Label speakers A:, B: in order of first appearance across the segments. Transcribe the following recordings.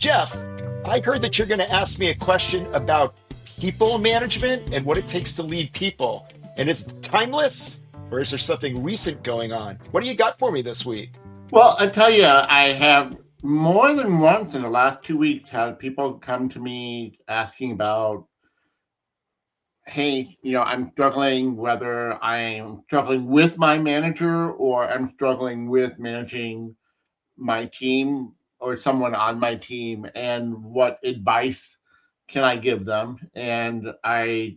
A: Jeff, I heard that you're going to ask me a question about people management and what it takes to lead people. And is it timeless or is there something recent going on? What do you got for me this week?
B: Well, I tell you, I have more than once in the last 2 weeks had people come to me asking about, hey, I'm struggling, whether I'm struggling with my manager or I'm struggling with managing my team or someone on my team, and what advice can I give them? And I've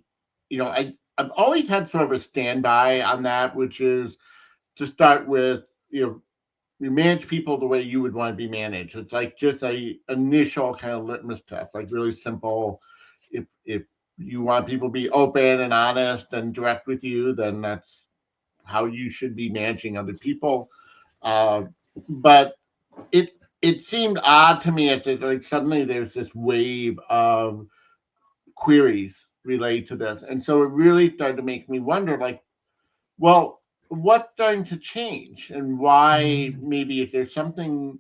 B: always had sort of a standby on that, which is to start with, you manage people the way you would want to be managed. It's like just a initial kind of litmus test, like really simple. If you want people to be open and honest and direct with you, then that's how you should be managing other people. Uh, but it seemed odd to me at like suddenly there's this wave of queries related to this, and so it really started to make me wonder, like, well, what's going to change, and why? Maybe if there's something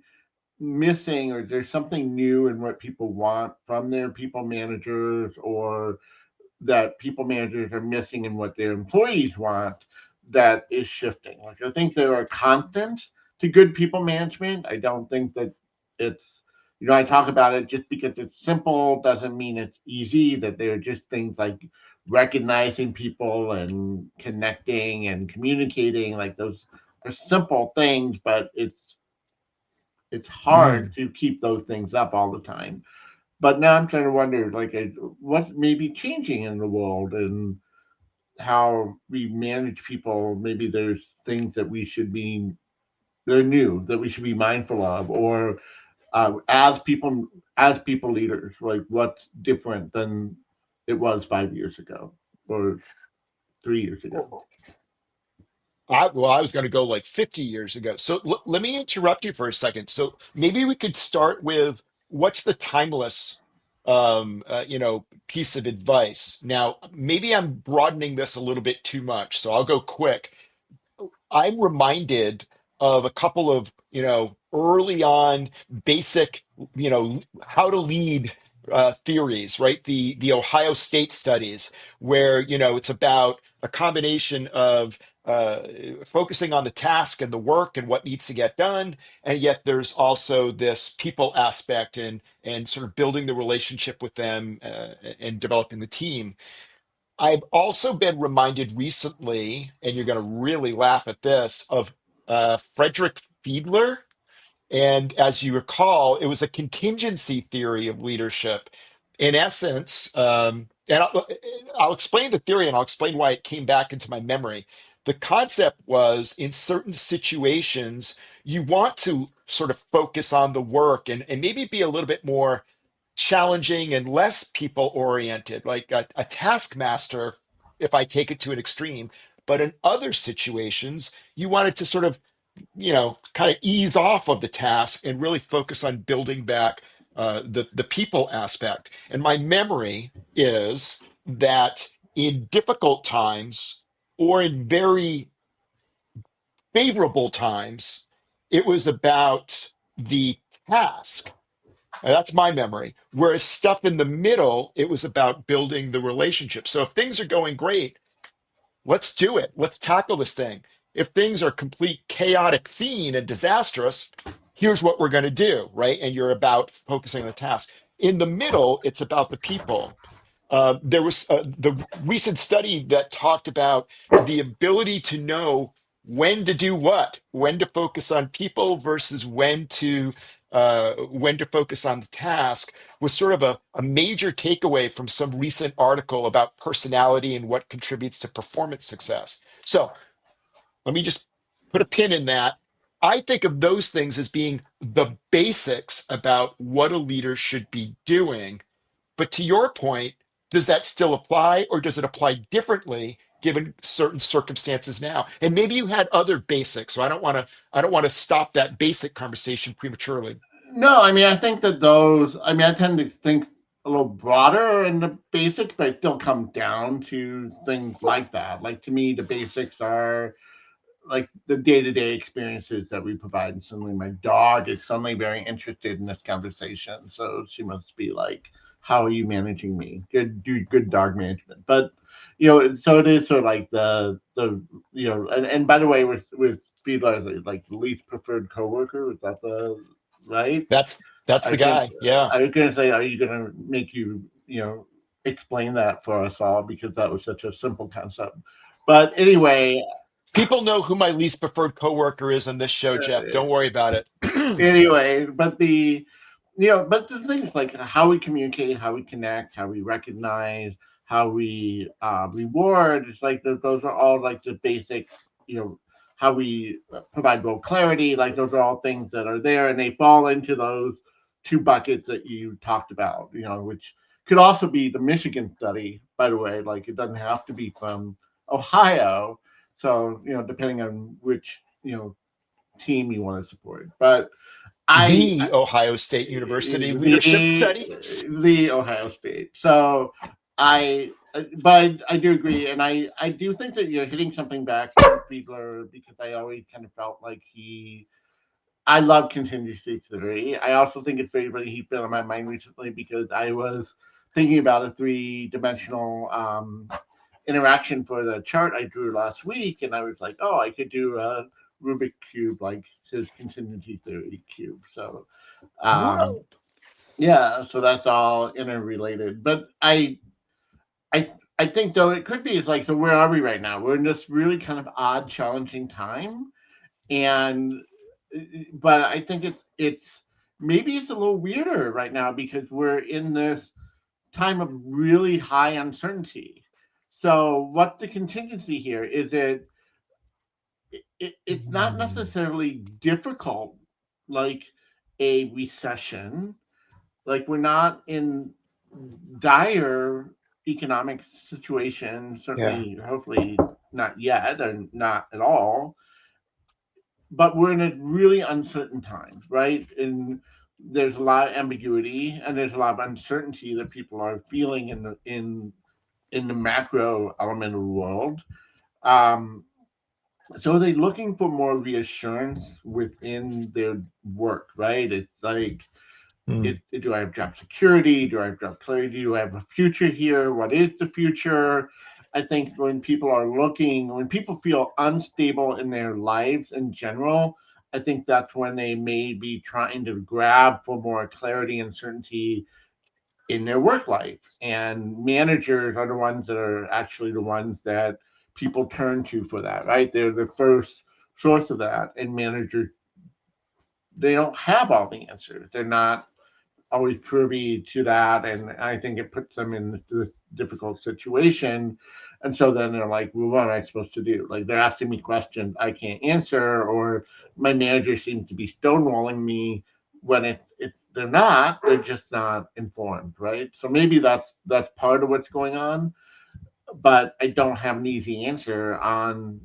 B: missing, or there's something new in what people want from their people managers, or that people managers are missing in what their employees want, that is shifting. Like, I think there are constants to good people management. I don't think that it's, I talk about it, just because it's simple doesn't mean it's easy, that there are just things like recognizing people and connecting and communicating, like those are simple things, but it's hard
A: Mm.
B: to keep those things up all the time. But now I'm trying to wonder, like, what may be changing in the world, and how we manage people. Maybe there's things that we should be, they're new, that we should be mindful of, or as people leaders, like what's different than it was 5 years ago or 3 years ago.
A: I was going to go like 50 years ago. So let me interrupt you for a second. So maybe we could start with what's the timeless, piece of advice. Now, maybe I'm broadening this a little bit too much, so I'll go quick. I'm reminded of a couple of, early on basic, how to lead theories, right? The Ohio State studies, where, it's about a combination of uh, focusing on the task and the work and what needs to get done, and yet there's also this people aspect and sort of building the relationship with them and developing the team. I've also been reminded recently, and you're going to really laugh at this, of Frederick Fiedler. And as you recall, it was a contingency theory of leadership. In essence, and I'll explain the theory and I'll explain why it came back into my memory. The concept was in certain situations, you want to sort of focus on the work and maybe be a little bit more challenging and less people oriented, like a taskmaster, if I take it to an extreme. But in other situations, you wanted to sort of, kind of ease off of the task and really focus on building back the people aspect. And my memory is that in difficult times or in very favorable times, it was about the task. That's my memory. Whereas stuff in the middle, it was about building the relationship. So if things are going great, let's do it. Let's tackle this thing. If things are complete chaotic scene and disastrous, here's what we're going to do, right? And you're about focusing on the task. In the middle, it's about the people. There was the recent study that talked about the ability to know when to do what, when to focus on people versus when to focus on the task, was sort of a major takeaway from some recent article about personality and what contributes to performance success. So let me just put a pin in that. I think of those things as being the basics about what a leader should be doing. But to your point, does that still apply or does it apply differently given certain circumstances now? And maybe you had other basics, so I don't want to stop that basic conversation prematurely.
B: No, I mean, I think that those, I mean, I tend to think a little broader in the basics, but it still comes down to things like that. Like, to me, the basics are like the day-to-day experiences that we provide. And suddenly my dog is suddenly very interested in this conversation, so she must be like, how are you managing me? Good, do good dog management. But so it is sort of like the and by the way, with Fiedler, like the least preferred coworker, is that the right?
A: That's
B: I
A: the
B: was gonna,
A: guy. Yeah.
B: I was gonna say, are you gonna make explain that for us all, because that was such a simple concept. But anyway,
A: People know who my least preferred coworker is on this show, Jeff. Don't worry about it.
B: but but the thing is, like, how we communicate, how we connect, how we recognize, how we reward. It's like those are all like the basic, you know, how we provide role clarity. Like those are all things that are there, and they fall into those two buckets that you talked about. Which could also be the Michigan study, by the way. Like it doesn't have to be from Ohio. So depending on which team you want to support. But
A: The Ohio State University Leadership
B: the
A: Studies.
B: the Ohio State. So but I do agree, and I do think that you're hitting something back to Fiedler, because I always kind of felt like I love contingency theory. I also think it's very, he's been on my mind recently because I was thinking about a three-dimensional interaction for the chart I drew last week, and I was like, oh, I could do a Rubik cube, like his contingency theory cube. So, um,
A: Whoa.
B: yeah, so that's all interrelated. But I think though it could be, it's like, so where are we right now? We're in this really kind of odd, challenging time, and but I think it's maybe it's a little weirder right now because we're in this time of really high uncertainty. So, what's the contingency here? Is it's not necessarily difficult, like a recession. Like we're not in dire economic situation.
A: Yeah.
B: Certainly, hopefully, not yet, and not at all. But we're in a really uncertain time, right? And there's a lot of ambiguity, and there's a lot of uncertainty that people are feeling in the macro element of the world. Um, so are they looking for more reassurance within their work, right? It's like,
A: Hmm.
B: do I have job security? Do I have job clarity? Do I have a future here? What is the future? I think when people feel unstable in their lives in general, I think that's when they may be trying to grab for more clarity and certainty in their work life. And managers are the ones that are actually the ones that people turn to for that, right? They're the first source of that. And managers, they don't have all the answers. They're not always privy to that. And I think it puts them in this difficult situation. And so then they're like, well, what am I supposed to do? Like they're asking me questions I can't answer, or my manager seems to be stonewalling me when they're not, they're just not informed, right? So maybe that's part of what's going on, but I don't have an easy answer on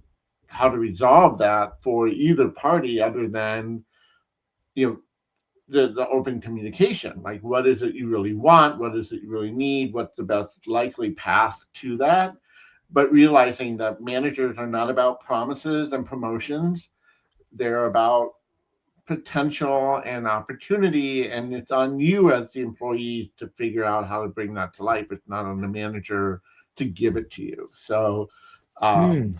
B: how to resolve that for either party other than you know the open communication. Like, what is it you really want? What is it you really need? What's the best likely path to that? But realizing that managers are not about promises and promotions, they're about potential and opportunity. And it's on you as the employee to figure out how to bring that to life. It's not on the manager to give it to you. So,
A: Hmm.
B: um,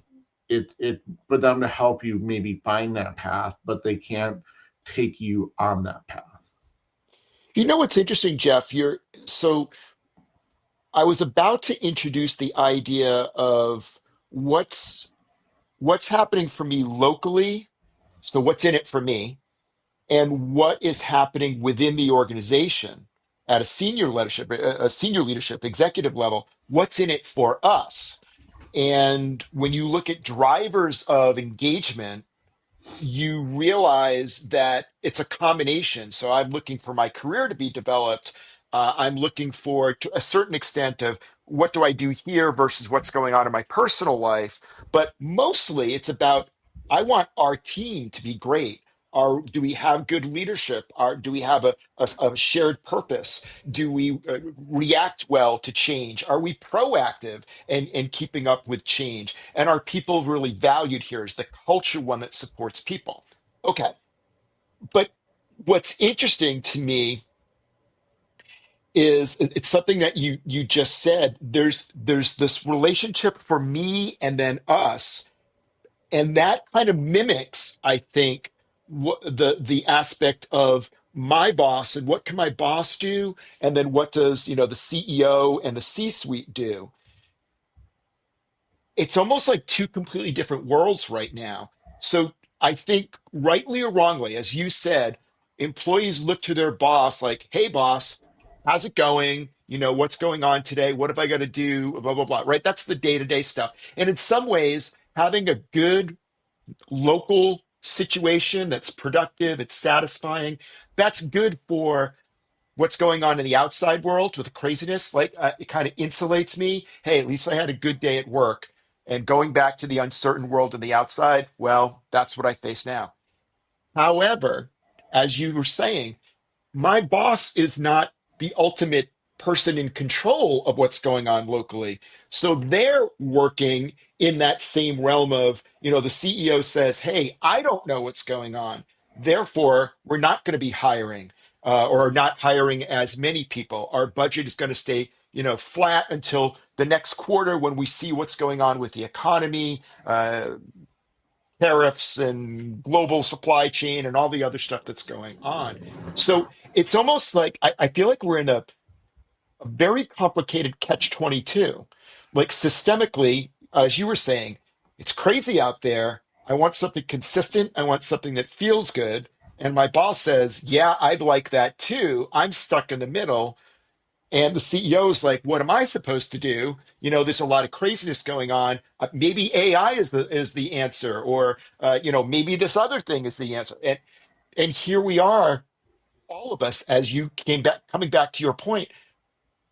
B: it for them to help you maybe find that path, but they can't take you on that path.
A: You know what's interesting, Jeff? So I was about to introduce the idea of what's what's happening for me locally. So what's in it for me, and what is happening within the organization at a senior leadership, executive level. What's in it for us? And when you look at drivers of engagement, you realize that it's a combination. So I'm looking for my career to be developed. I'm looking for, to a certain extent, of what do I do here versus what's going on in my personal life. But mostly it's about, I want our team to be great. Do we have good leadership? Do we have a shared purpose? Do we react well to change? Are we proactive and keeping up with change? And are people really valued here? Is the culture one that supports people? Okay. But what's interesting to me is it's something that you just said. There's this relationship for me and then us, and that kind of mimics, I think, what the aspect of my boss and what can my boss do, and then what does the CEO and the C-suite do. It's almost like two completely different worlds right now. So I think, rightly or wrongly, as you said, employees look to their boss like, hey, boss, how's it going? What's going on today? What have I got to do? Blah, blah, blah. Right? That's the day-to-day stuff. And in some ways, having a good local situation that's productive, it's satisfying, that's good for what's going on in the outside world with the craziness. Like it kind of insulates me. Hey, at least I had a good day at work. And going back to the uncertain world in the outside, well, that's what I face now. However, as you were saying, my boss is not the ultimate person in control of what's going on locally. So they're working in that same realm of, the CEO says, hey, I don't know what's going on. Therefore, we're not going to be hiring or not hiring as many people. Our budget is going to stay, flat until the next quarter when we see what's going on with the economy, tariffs and global supply chain and all the other stuff that's going on. So it's almost like I feel like we're in a very complicated catch 22. Like systemically, as you were saying, it's crazy out there. I want something consistent. I want something that feels good. And my boss says, yeah, I'd like that too. I'm stuck in the middle. And the CEO is like, "What am I supposed to do?" There's a lot of craziness going on. Maybe AI is the answer, or maybe this other thing is the answer. And here we are, all of us, as you came back, coming back to your point,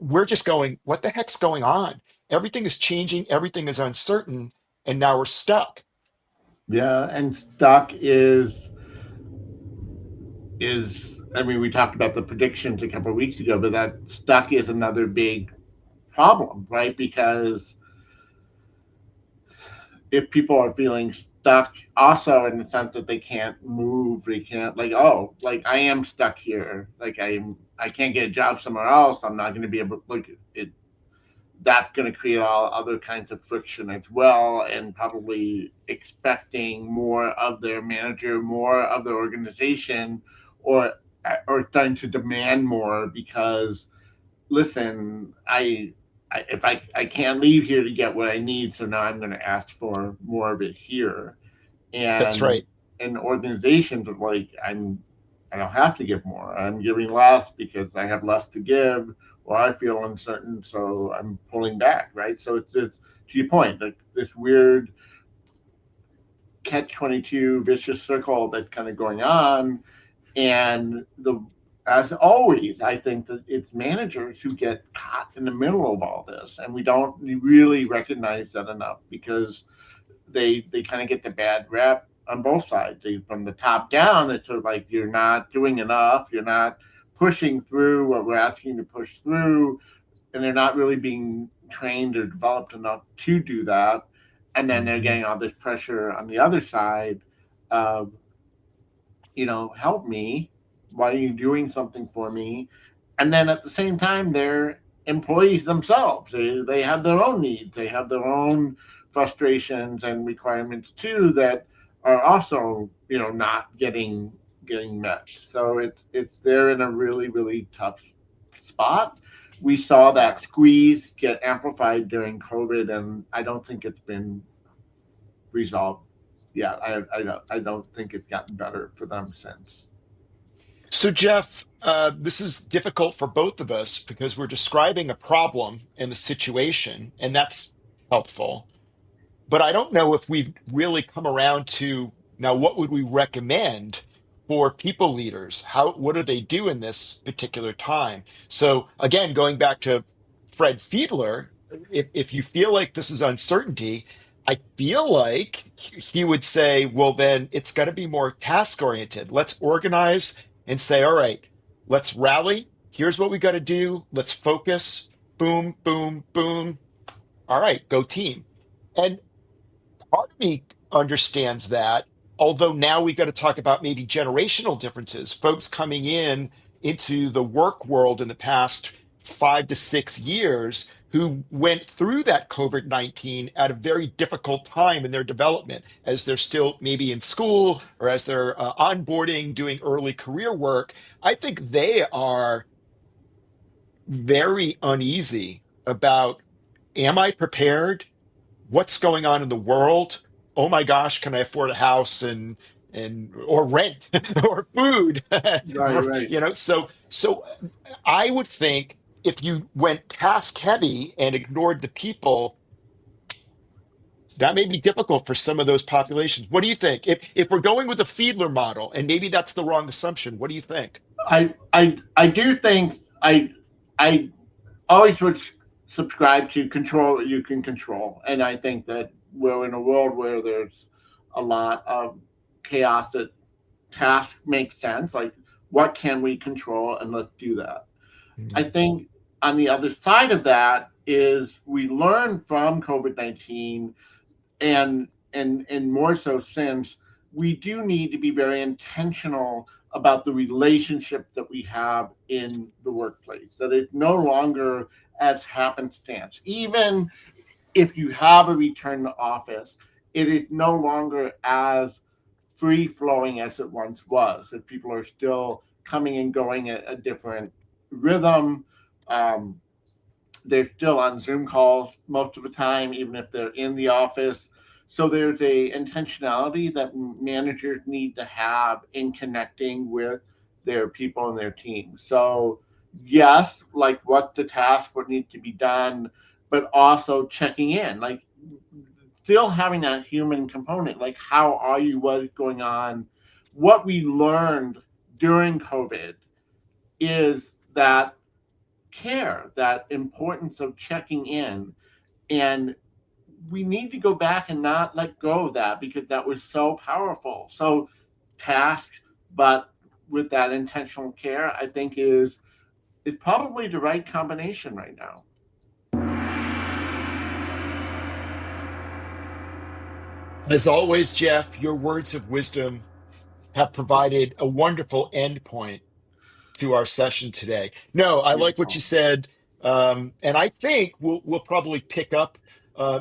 A: we're just going, "What the heck's going on?" Everything is changing, everything is uncertain, and now we're stuck.
B: Yeah, and stuck is I mean, we talked about the predictions a couple of weeks ago, but that stuck is another big problem, right? Because if people are feeling stuck, also in the sense that they can't move, they can't, like, oh, like I am stuck here, like I can't get a job somewhere else. I'm not going to be able, like it. That's going to create all other kinds of friction as well, and probably expecting more of their manager, more of their organization, or or starting to demand more because listen, if I can't leave here to get what I need, so now I'm going to ask for more of it here.
A: That's
B: And
A: right.
B: organizations are like, I don't have to give more. I'm giving less because I have less to give, or I feel uncertain, so I'm pulling back, right? So it's this, to your point, like this weird catch 22 vicious circle that's kind of going on, and the as always, I think that it's managers who get caught in the middle of all this, and we don't really recognize that enough because they kind of get the bad rep on both sides. From the top down, it's sort of like you're not doing enough, you're not pushing through what we're asking you to push through, and they're not really being trained or developed enough to do that. And then they're
A: Mhm.
B: getting all this pressure on the other side of, help me. Why are you doing something for me? And then at the same time, they're employees themselves. They have their own needs. They have their own frustrations and requirements too that are also, not getting met. So it's they're in a really really tough spot. We saw
A: Yeah.
B: that squeeze get amplified during COVID, and I don't think it's been resolved yet. I don't think it's gotten better for them since.
A: So, Jeff, this is difficult for both of us because we're describing a problem and the situation, and that's helpful. But I don't know if we've really come around to now what would we recommend for people leaders? What do they do in this particular time? So, again, going back to Fred Fiedler, if you feel like this is uncertainty, I feel like he would say, well, then it's got to be more task oriented. Let's organize and say, all right, let's rally. Here's what we got to do. Let's focus. Boom, boom, boom. All right, go team. And part of me understands that, although now we got to talk about maybe generational differences. Folks coming into the work world in the past 5 to 6 years who went through that COVID-19 at a very difficult time in their development, as they're still maybe in school or as they're onboarding, doing early career work. I think they are very uneasy about, am I prepared? What's going on in the world? Oh my gosh, can I afford a house and or rent or food?
B: Right, right.
A: So I would think if you went task heavy and ignored the people, that may be difficult for some of those populations. What do you think? If we're going with a Fiedler model, and maybe that's the wrong assumption, what do you think?
B: I do think I always would subscribe to control what you can control, and I think that we're in a world where there's a lot of chaos. That task makes sense. Like, what can we control, and let's do that. I
A: Hmm.
B: think on the other side of that is we learn from COVID-19, and more so since, we do need to be very intentional about the relationship that we have in the workplace, that it's no longer as happenstance. Even if you have a return to office, it is no longer as free flowing as it once was, that people are still coming and going at a different rhythm. um, they're still on Zoom calls most of the time, even if they're in the office. So there's a intentionality that managers need to have in connecting with their people and their teams. So yes, like what the task, what needs to be done, but also checking in, like still having that human component. Like, how are you? What is going on? What we learned during COVID is that care, that importance of checking in. And we need to go back and not let go of that, because that was so powerful. So, task, but with that intentional care, I think is probably the right combination right now.
A: As always, Jeff, your words of wisdom have provided a wonderful endpoint to our session today. No, I like what you
B: Beautiful.
A: said, and I think we'll probably pick up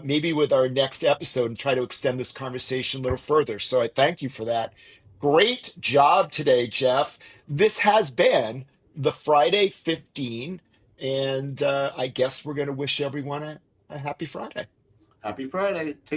A: maybe with our next episode and try to extend this conversation a little further. So I thank you for that. Great job today, Jeff. This has been the Friday 15, and I guess we're going to wish everyone a happy Friday.
B: Happy Friday. Take